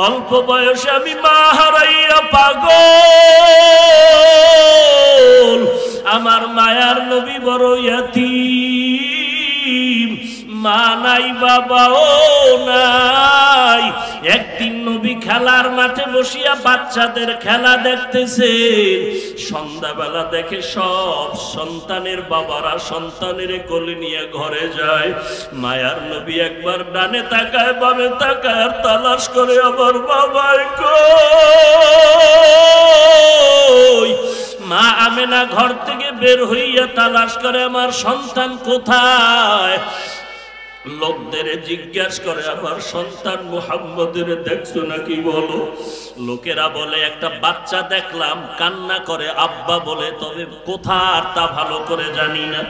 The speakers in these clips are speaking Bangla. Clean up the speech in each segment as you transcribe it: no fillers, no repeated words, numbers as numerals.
অল্প বয়সে আমি মা হারাইয়া পাগল। আমার মায়ার নবী বড় ইয়াতীম, মা নাই বাবাও নাই। একদিন নবী খেলার মাঠে বসিয়া বাচ্চাদের খেলা দেখতেছেন। সন্ধ্যাবেলা দেখে সব সন্তানের বাবারা সন্তানের কোলে নিয়ে ঘরে যায়। মায়ার নবী একবার ডানে তাকায় বামে তাকায় আর তালাশ করে আমার বাবাই কই। মা আমেনা ঘর থেকে বের হইয়া তালাশ করে আমার সন্তান কোথায়। লোকদের জিজ্ঞাসা করে আমার সন্তান মুহাম্মদের দেখছো নাকি বলো। লোকেরা বলে একটা বাচ্চা দেখলাম কান্না করে আব্বা বলে, তবে কোথার তা ভালো করে জানি না।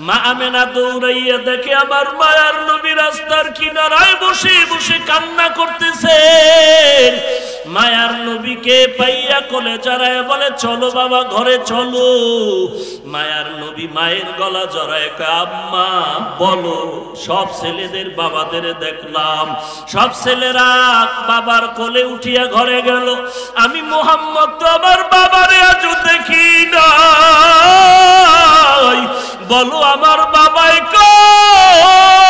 মা আমেনা দৌড়াইয়া দেখে আমার মায়ার নবী রাস্তার কিনারায় বসে বসে কান্না করতেছে। মায়ার নবীকে পাইয়া কোলে জড়ায় বলে চলো বাবা ঘরে চলো। মায়ার নবী মায়ের গলা জড়ায় আম্মা বলো। সব ছেলেদের বাবাদের দেখলাম, সব ছেলেরা বাবার কোলে উঠিয়া ঘরে গেল। আমি মুহাম্মদ তো আমার বাবারে আজও দেখি নাই, বলো আমার বাবাই কই।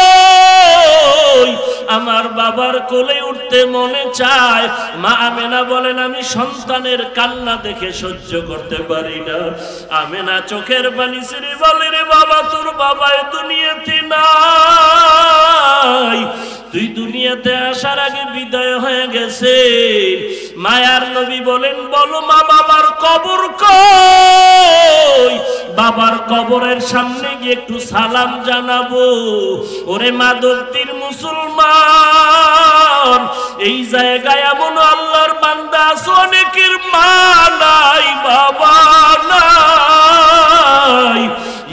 আমার বাবার কোলে উঠতে মনে চায়। মা আমেনা বলেন আমি সন্তানের কান্না দেখে সহ্য করতে পারি না। আমেনা চোখের পানি ছেড়ে বলে রে বাবা তোর বাবাই দুনিয়াতে নাই, তুই দুনিয়াতে আসার আগে বিদায় হয়ে গেছে। মায়ার নবী বলেন বলো মা বাবার কবর কই। বাবার কবরের সামনে গিয়ে একটু সালাম জানাবো। ওরে মাদকতির মুসলমান, এই জায়গায় এমন আল্লাহর বান্দা আছে অনেকের মা নাই বাবা নাই,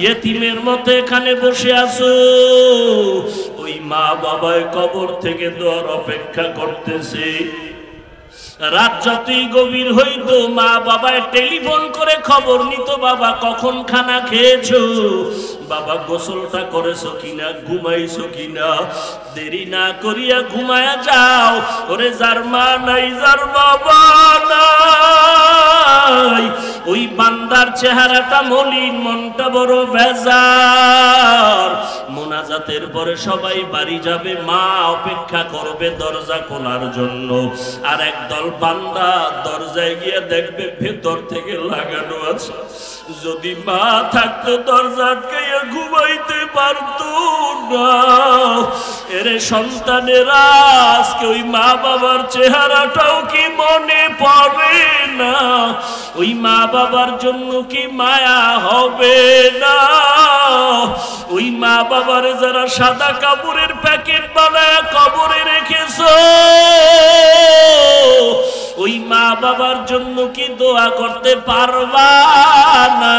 ইয়েতিমের মতো এখানে বসে আছো। ওই মা বাবায় কবর থেকে দোয়ার অপেক্ষা করতেছে। রাত যতই গভীর হইতো মা বাবায় টেলিফোন করে খবর নিত, বাবা কখন খানা খেয়েছো, বাবা গোসলটা করেছো কিনা, ঘুমাইছো কিনা। দেরি না করিয়া ঘুমায়া যাও। ওরে যার মা নাই যার বাবা নাই, ওই বান্দার চেহারাটা মলিন, মনটা বড় বেজার। মোনাজাতের পরে সবাই বাড়ি যাবে, মা অপেক্ষা করবে দরজা খোলার জন্য। আর একদল বান্দা দরজায় গিয়ে দেখবে ভেতর থেকে লাগানো আছে। যদি মা থাকতো দরজা আটকাইয়া ঘুমাইতে পারতো না। এরে সন্তানেরা আজকে ওই মা বাবার চেহারাটাও কি মনে পড়ে না? ওই মা বাবার জন্য কি মায়া হবে না? ওই মা বাবার যারা সাদা কাপড়ের প্যাকেট বানায় কবরে রেখেছো, ওই মা বাবার জন্য কি দোয়া করতে পারবা না?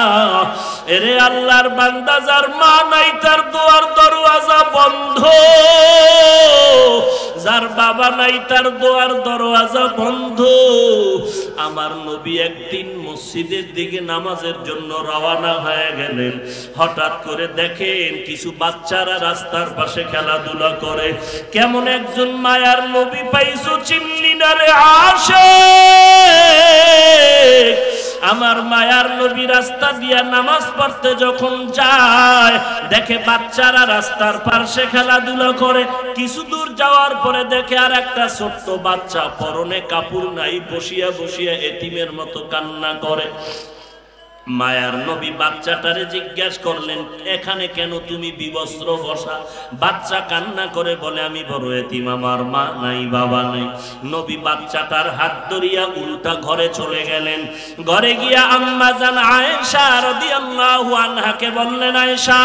এরে আল্লাহর বান্দা যার মা নাই তার দোয়ার দরওয়াজা বন্ধ, যার বাবা নাই তার দোয়ার দরওয়াজা বন্ধ। আমার নবী একদিন মসজিদের দিকে নামাজের জন্য রওনা হয়ে গেলেন। হঠাৎ করে দেখেন কিছু বাচ্চারা রাস্তার পাশে খেলাধুলা করে। কেমন একজন মায়ার নবী পাইছো চিনলি না রে আশিক? আমার মায়ার নবী রাস্তা দিয়া নামাজ পড়তে যখন যায় দেখে বাচ্চারা রাস্তার পাশে খেলাধুলা করে। কিছু দূর যাওয়ার পরে দেখে আর একটা ছোট্ট বাচ্চা পরনে কাপড় নাই বসিয়া বসিয়া এতিমের মতো কান্না করে। মায়ার নবী বাচ্চাটারে জিজ্ঞাসা করলেন এখানে কেন তুমি বিবস্ত্র বসা? বাচ্চা কান্না করে বলে আমি বড় এতিম, আমার মা নাই বাবা নাই। নবী বাচ্চাটার হাত ধরিয়া উল্টা ঘরে চলে গেলেন। ঘরে গিয়া আম্মা জান আয়েশা রাদিয়াল্লাহু আনহাকে বললেন আয়েশা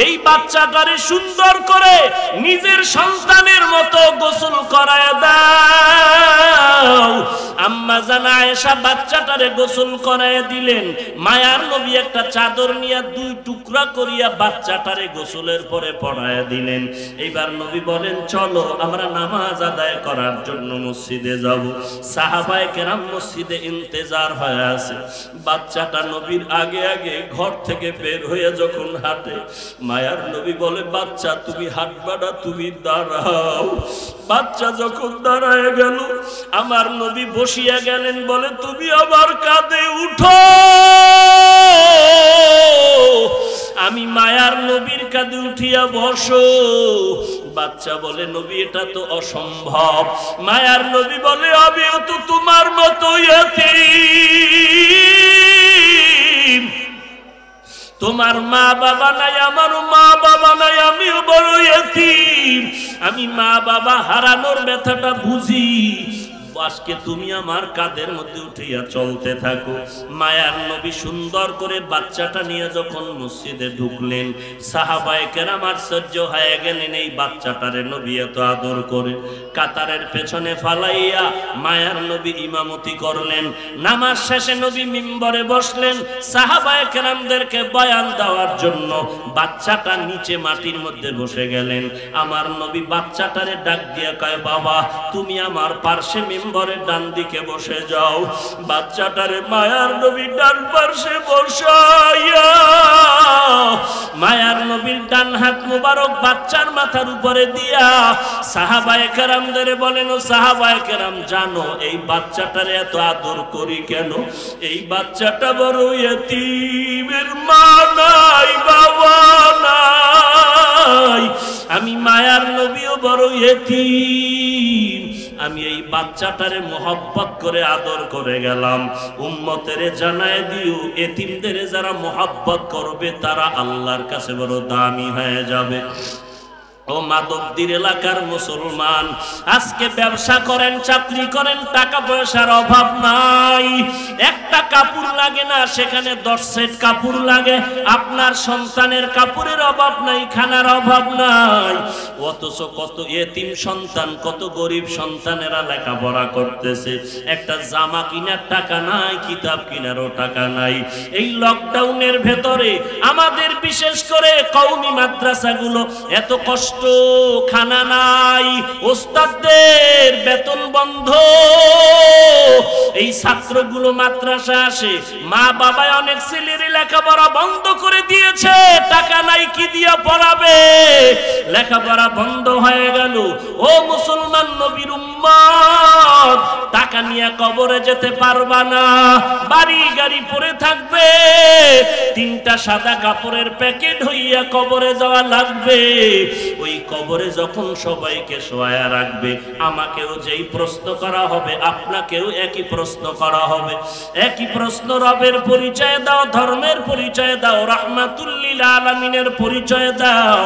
এই বাচ্চাটারে সুন্দর করে নিজের সন্তানের মতো গোসল করায় দাও। আম্মা জান এসা বাচ্চাটারে গোসল করায় দিলেন। মায়ার নবী একটা চাদর নিয়ে 2 টুকরা করিয়া বাচ্চাটারে গোসলের পরে পড়ায় দিলেন। এইবার নবী বলেন চলো আমরা নামাজ আদায় করার জন্য মসজিদে যাব। সাহাবায়ে কেরাম মসজিদে ইন্তেজার হয়ে আছে। বাচ্চাটা নবীর আগে আগে ঘর থেকে বের হয়ে যখন হাঁটে, মায়ার নবী বলে বাচ্চা তুমি হাঁটবা না, তুমি দাঁড়াও। বাচ্চা যখন দাঁড়ায় গেল, আমার নবী বসিয়া গেলেন, বলে তুমি আমার কাঁধে উঠো। আমি মায়ার নবীর কাঁধে উঠিয়া বসো। বাচ্চা বলে নবী এটা তো অসম্ভব। মায়ার নবী বলে আমিও তো তোমার মতো ইয়তীম, তোমার মা বাবা নাই, আমারও মা বাবা নাই, আমিও বড় ইয়তীম। আমি মা বাবা হারানোর ব্যথাটা বুঝি। আজকে তুমি আমার কাঁধের মধ্যে উঠিয়া চলতে থাকো। মায়ার নবী সুন্দর করে বাচ্চাটা নিয়ে যখন মসজিদে ঢুকলেন, সাহাবায়ে কেরাম আশ্চর্য হয়ে গেলেন, এই বাচ্চাটারে নবী এত আদর করে। কাতারের পেছনে ফালাইয়া মায়ার নবী ইমামতি করলেন। নামাজ শেষে নবী মিম্বরে বসলেন, সাহাবায়ে কেরামদেরকে বয়ান দেওয়ার জন্য। বাচ্চাটা নিচে মাটির মধ্যে বসে গেলেন। আমার নবী বাচ্চাটারে ডাক দিয়ে কয় বাবা তুমি আমার পার্শ্বে মিম্বরের ডান দিকে বসে যাও। বাচ্চাটারে মায়ার নবী ডান পার্শ্বে বসাইয়া মায়ার নবীর ডান হাত মুবারক বাচ্চার মাথার উপরে দিয়া সাহাবায়ে কেরামদের বলেন, ও সাহাবায়ে কেরাম জানো এই বাচ্চাটারে এত আদর করি কেন? এই বাচ্চাটা বড় ইয়তীমের, মা নাই বাবা নাই। আমি মায়ার নবীও বড় ইয়তীম। আমি এই বাচ্চাটারে মোহব্বত করে আদর করে গেলাম। উম্মতেরে জানায় দিও এতিমদের যারা মোহব্বত করবে তারা আল্লাহর কাছে বড় দামি হয়ে যাবে। ও মাধবদীর এলাকার মুসলমান, আজকে ব্যবসা করেন, চাকরি করেন, টাকা পয়সার অভাব নাই, একটা কাপড় লাগে না, সেখানে 10 সেট কাপড় লাগে। আপনার সন্তানের কাপড়ের অভাব নাই, খানার অভাব নাই। অথচ কত এতিম সন্তান, কত গরিব সন্তানেরা লেখাপড়া করতেছে, একটা জামা কিনার টাকা নাই, কিতাব কিনারও টাকা নাই। এই লকডাউনের ভেতরে আমাদের বিশেষ করে কওমি মাদ্রাসাগুলো এত কষ্ট, খানা নাই, ওস্তাদদের বেতন বন্ধ। এই ছাত্রগুলো মাদ্রাসা আসে, মা বাবা অনেক ছেলের লেখাপড়া বন্ধ করে দিয়েছে, টাকা নাই কি দিয়া পড়াবে, লেখাপড়া বন্ধ হয়ে গেল। ও মুসলমান নবীর উম্মত, টাকা নিয়ে কবরে যেতে পারবা না, বাড়ি গাড়ি পরে থাকবে, 3টা সাদা কাপড়ের প্যাকেট হইয়া কবরে যাওয়া লাগবে। ওই কবরে যখন সবাইকে শোয়া রাখবে, আমাকেও যেই প্রশ্ন করা হবে আপনাকেও একই প্রশ্ন করা হবে। একই প্রশ্ন, রবের পরিচয় দাও, ধর্মের পরিচয় দাও, রাহমাতুল লিল আলামিনের পরিচয় দাও।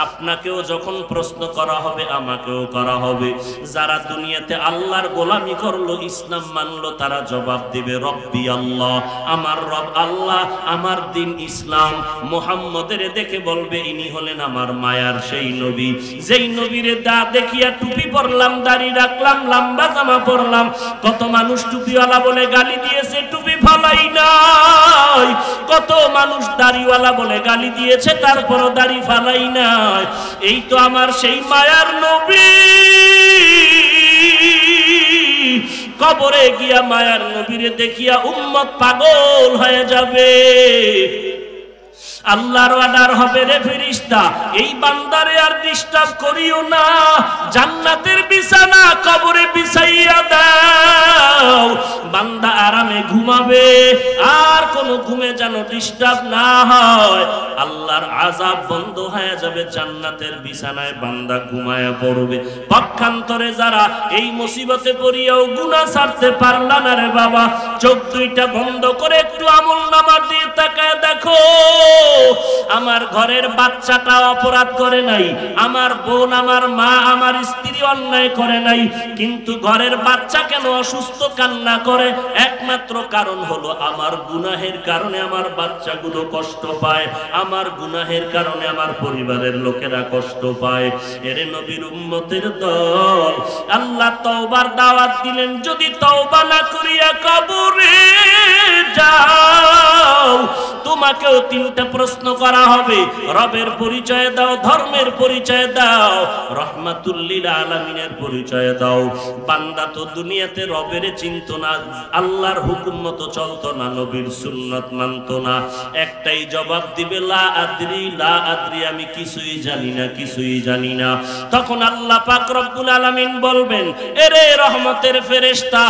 আপনাকেও যখন প্রশ্ন করা হবে আমাকেও করা হবে। যারা দুনিয়াতে আল্লাহর গোলামি করলো, ইসলাম মানলো, তারা জবাব দিবে রব্বি আল্লাহ, আমার রব আল্লাহ, আমার দিন ইসলাম। মুহাম্মদের দেখে বলবে ইনি হলেন আমার মায়ার সেই নবী, যেই নবীর দা দেখিয়া টুপি পরলাম, দাড়ি রাখলাম, লম্বা জামা পরলাম। কত মানুষ টুপিওয়ালা বলে গালি দিয়েছে, টুপি ফালাই নাই। কত মানুষ দাড়িওয়ালা বলে গালি দিয়েছে, তারপরও দাড়ি ফালাই নাই। এই তো আমার সেই মায়ার নবী। কবরে গিয়া মায়ার নবীরে দেখিয়া উম্মত পাগল হয়ে যাবে। আল্লাহর অর্ডার হবে, রে ফেরেশতা এই বান্দারে আর ডিস্টার্ব করিও না, জান্নাতের বিছানা কবরে বিছাইয়া দাও, বান্দা আরামে ঘুমাবে, আর কোন ঘুমে যেন ডিস্টার্ব না হয়। আল্লাহর আযাব বন্ধ হয়ে যাবে, জান্নাতের বিছানায় বান্দা ঘুমায়া পড়বে। পক্ষান্তরে যারা এই মুসিবতে পড়িয়াও গুনাহ ছাড়তে পারলা না রে বাবা, চোখ দুইটা বন্ধ করে একটু আমলনামার দিয়ে তাকায় দেখো, আমার ঘরের বাচ্চাটা অপরাধ করে নাই, আমার বোন, আমার মা, আমার স্ত্রী অন্যায় করে নাই, কিন্তু ঘরের বাচ্চা কেন অসুস্থ কান্না করে? একমাত্র কারণ হলো আমার গুনাহের কারণে আমার বাচ্চাগুলো কষ্ট পায়, আমার গুনাহের কারণে আমার পরিবারের লোকেরা কষ্ট পায়। এরে নবীর উম্মতের দল, আল্লাহ তওবার দাওয়াত দিলেন, যদি তওবা না করিয়া কবরে যাও তোমাকেও তিনটা প্রশ্ন করা হবে। রবের পরিচয় দাও, ধর্মের পরিচয় দাও, রহমাতুল লিল আলামিনের পরিচয় দাও। বান্দা তো দুনিয়াতে রবের চিনতো না, আল্লাহর হুকুম মতো চলতো না, নবীর সুন্নাত মানতো না। একটাই জবাব দিবে, লা আদরি, লা আদরি, আমি কিছুই জানি না, কিছুই জানি না। তখন আল্লাহ পাক রব্বুল আলামিন বলবেন, এরে রহমতের ফেরেশতা,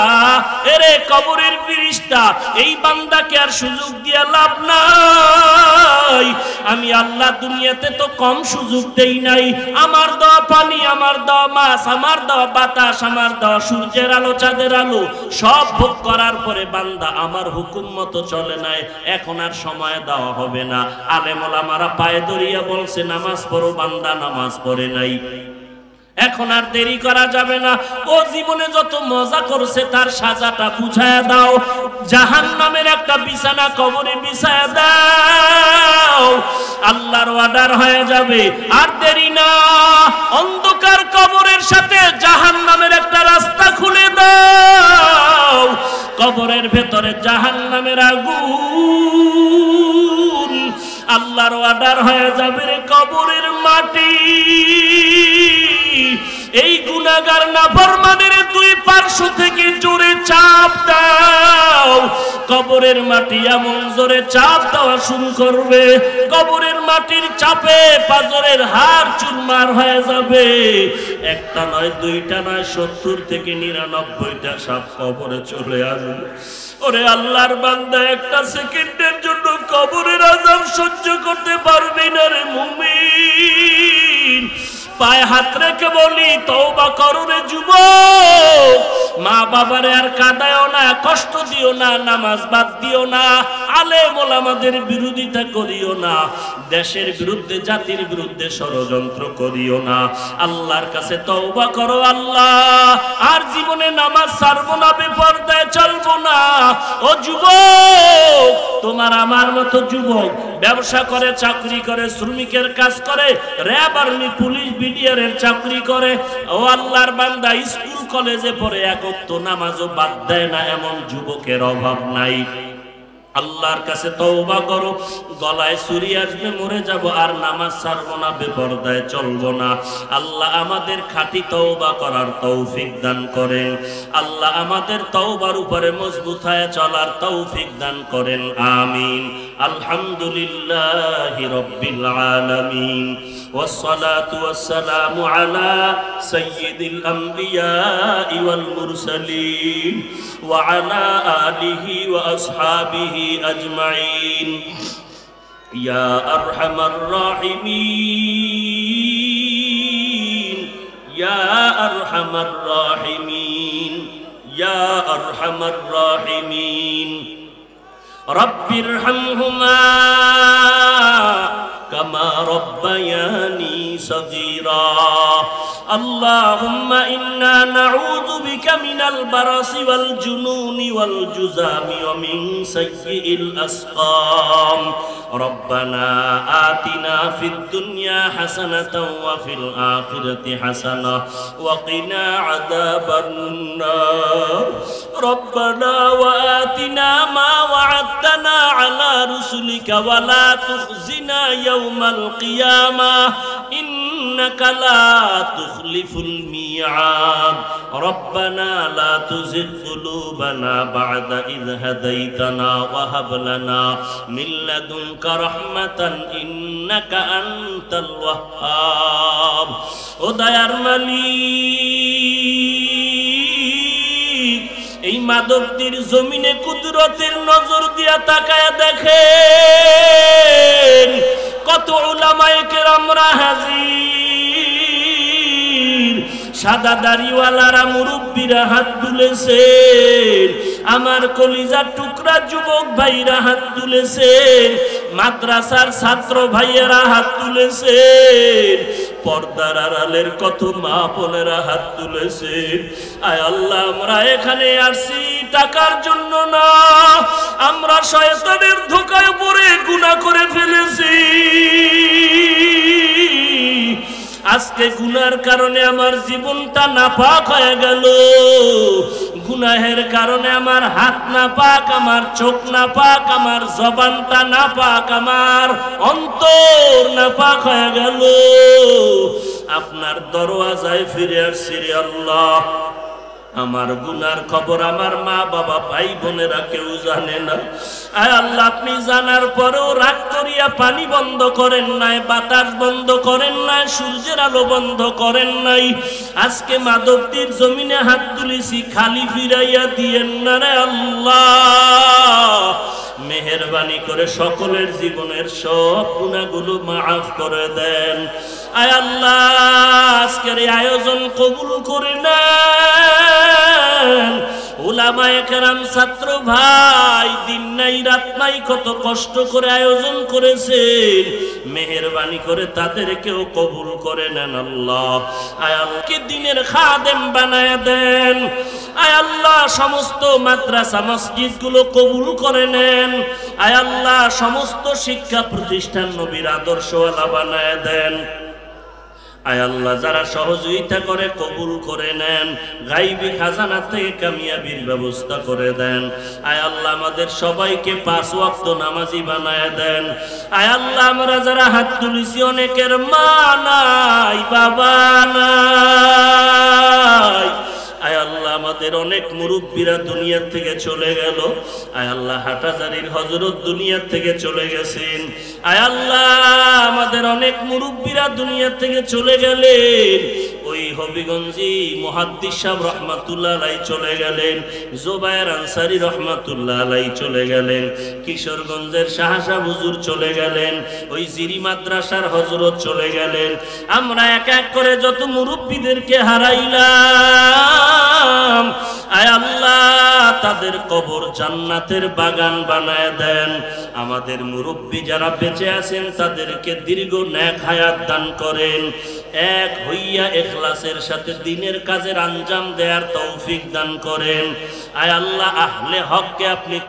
এরে কবরের ফেরেশতা, এই বান্দাকে আর সুযোগ দিয়া লাভ নাই। আমি আল্লাহ দুনিয়াতে তো কম সুযোগ দেই নাই। আমার দেওয়া পানি, আমার দেওয়া মাছ, আমার দেওয়া বাতাস, আমার দেওয়া সূর্যের আলো, চাঁদের আলো সব ভোগ করার পরে বান্দা আমার হুকুম মতো চলে নাই, এখন আর সময় দেওয়া হবে না। আলেম ওলামারা পায়ে ধরিয়া বলছে, নামাজ পড়ো, বান্দা নামাজ পড়ে নাই, এখন আর দেরি করা যাবে না। ও জীবনে যত মজা করছে তার সাজাটা বুঝায়া দাও। জাহান্নামের একটা বিছানা কবরে বিছায়া দাও, আল্লাহর অর্ডার হয়ে যাবে। আর দেরি না, অন্ধকার কবরের সাথে জাহান্নামের একটা রাস্তা খুলে দাও। কবরের ভেতরে জাহান্নামের আগুন, আল্লাহর অর্ডার হয়ে যাবে রে কবরের মাটি। এই গুনাহগার নাফরমানের দুই পার্শ্ব থেকে জোরে চাপ দাও। কবরের মাটি এমন জোরে চাপ দেওয়া শুরু করবে, কবরের মাটির চাপে পাজরের হাড় চুরমার হয়ে যাবে। একটা নয়, দুইটা নয়, 70 থেকে 99টা সাপ কবরে চলে আসবে। ওরে আল্লাহর বান্দা, একটা সেকেন্ডের জন্য কবরের আযাব সহ্য করতে পারবি না রে মুমিন। পায়ে হাত রেখে বলি, তওবা করো রে যুবক। মা বাবারে আর কাঁদায়ও না, কষ্ট দিও না, নামাজ বাদ দিও না, আলেম ওলামাদের বিরোধিতা করিও না, দেশের বিরুদ্ধে, জাতির বিরুদ্ধে ষড়যন্ত্র করিও না। আল্লাহর কাছে তওবা করো, আল্লাহ আর জীবনে নামাজ ছাড়বো না, বেপরদায় চলবো না। ও যুবক, তোমার আমার মতো যুবক ব্যবসা করে, চাকরি করে, শ্রমিকের কাজ করে, র্যাব, আর্মি, পুলিশ, বিডিআরের চাকরি করে, ও আল্লাহর বান্দা স্কুল কলেজে পড়ে, এক ওয়াক্ত নামাজও বাদ দেয় না, এমন যুবকের অভাব নাই। আল্লাহর কাছে তওবা করো। গলায় ছুরি আসবে, মরে যাব, আর নামাজ ছাড়বো না, বেপরদায় চলবো না। আল্লাহ আমাদের খাঁটি তওবা করার তৌফিক দান করেন। আল্লাহ আমাদের তওবার উপরে মজবুত হয়ে চলার তৌফিক দান করেন, আমিন। আলহামদুলিল্লাহি রাব্বিল আলামিন, ওয়াসসালাতু ওয়াসসালামু আলা সাইয়্যিদিল আমবিয়াই ওয়াল মুরসালিন ওয়া আলা আলিহি ওয়া আসহাবিহি আজমাইন। ইয়া আরহামার রাহিমিন, ইয়া আরহামার রাহিমিন, ইয়া আরহামার রাহিমিন। রব্বিরহামহুমা কামা রব্বায়ানি সগীরা। আল্লাহুম্মা ইন্না নাউযু বিকা মিনাল বারাসি ওয়াল জুনুনি ওয়াল জুযামি ওয়া মিন সাইয়্যিল আসকাম। রব্বানা আতিনা ফিদ দুনিয়া হাসানাতাও ওয়া ফিল আখিরাতি হাসানাহ ওয়া কিনা আযাবান নার। রব্বানা ওয়া আতিনা মা ওয়া'আদতানা আলা রুসুলিকা ওয়া লা তুখজিনা ইয়াওমাল কিয়ামাহ ইন্নাকা লা তুখলিফুল মি'আদ। রব্বানা লা তুযিগ কুলুবানা বা'দা ইয হাদাইতানা ওয়া হাব লানা মিন লাদুনকা রাহমাতান ইন্নাকা আনতাল ওয়াহ্হাব। ও দয়ার মালিক, এই মাদকটির জমিনে কুদরতের নজর দিয়া তাকায় দেখেন, কত উলামায়ে কেরামরা হাজির, সাদা দাড়িওয়ালারা, মুরব্বীরা হাত তুলেছেন, আমার কলিজার টুকরা যুবক ভাইরা হাত তুলেছেন, মাদ্রাসার ছাত্র ভাইয়েরা হাত তুলেছেন, পর্দার আড়ালের কত মা বোনেরা হাত তুলেছেন। আয় আল্লাহ, আমরা এখানে আসছি টাকার জন্য না, আমরা শয়তানের ধোঁকায় পড়ে গুনাহ করে ফেলেছি। আজকে গুনার কারণে আমার জীবনটা নাপাক হয়ে গেল, গুনাহের কারণে আমার হাত নাপাক, আমার চোখ নাপাক, আমার জবানটা নাপাক, আমার অন্তর নাপাক হয়ে গেল। আপনার দরওয়াজায় ফিরে আসছি রে আল্লাহ। আমার গুনার খবর আমার মা বাবা ভাই বোনেরা কেউ জানে না। আয় আল্লাহ, আপনি জানার পরেও রাগ করিয়া পানি বন্ধ করেন নাই, বাতাস বন্ধ করেন নাই, সূর্যের আলো বন্ধ করেন নাই। আজকে মাধবদীর জমিনে হাত তুলেছি, খালি ফিরাইয়া দিয়েন না রে আল্লাহ। মেহেরবানি করে সকলের জীবনের সব গুনাহগুলো মাফ করে দেন। আয় আল্লাহ, আজকের এই আয়োজন কবুল করে নেন। উলামায়ে কেরাম, ছাত্র ভাই, দিন নাই রাত নাই কত কষ্ট করে আয়োজন করেছেন, মেহেরবানি করে তাদেরকেও কবুল করে নেন আল্লাহ। আয় আল্লাহকে দিনের খাদেম বানায় দেন। আয় আল্লাহ, সমস্ত মাদ্রাসা মসজিদ গুলো কবুল করে নেন। আয় আল্লাহ, সমস্ত শিক্ষা প্রতিষ্ঠান নবীর আদর্শওয়ালা বানায় দেন। আয় আল্লাহ, যারা সহযোগিতা করে কবুল করে নেন, গাইবি খাজানা থেকে কামিয়াবির ব্যবস্থা করে দেন। আয় আল্লাহ, আমাদের সবাইকে 5 ওয়াক্ত নামাজি বানায় দেন। আয় আল্লাহ, আমরা যারা হাত তুলেছি অনেকের মা নাই, বাবা নাই। আয় আল্লাহ, আমাদের অনেক মুরব্বীরা দুনিয়া থেকে চলে গেল। আয় আল্লাহ, হাটাজারির হযরত দুনিয়া থেকে চলে গেছেন। আয় আল্লাহ, আমাদের অনেক মুরব্বীরা দুনিয়া থেকে চলে গেলেন। ওই হবিগঞ্জি মুহাদ্দিস সাহেব রহমাতুল্লাহ আলাইহি চলে গেলেন, জুবায়ের আনসারী রহমাতুল্লাহ আলাইহি চলে গেলেন, কিশোরগঞ্জের শাহসাহ হুজুর চলে গেলেন, ওই জিরি মাদ্রাসার হযরত চলে গেলেন। আমরা এক এক করে যত মুরব্বীদেরকে হারাইলাম, আয় আল্লাহ, তাদের কবর জান্নাতের বাগান বানায় দেন। আমাদের মুরব্বী যারা বেঁচে আছেন তাদেরকে দীর্ঘ নেক হায়াত দান করেন। এক হইয়া ইখলাসের সাথে দ্বীনের কাজের আঞ্জাম দেওয়ার তৌফিক দান করেন। আয় আল্লাহ, আহলে হককে আপনি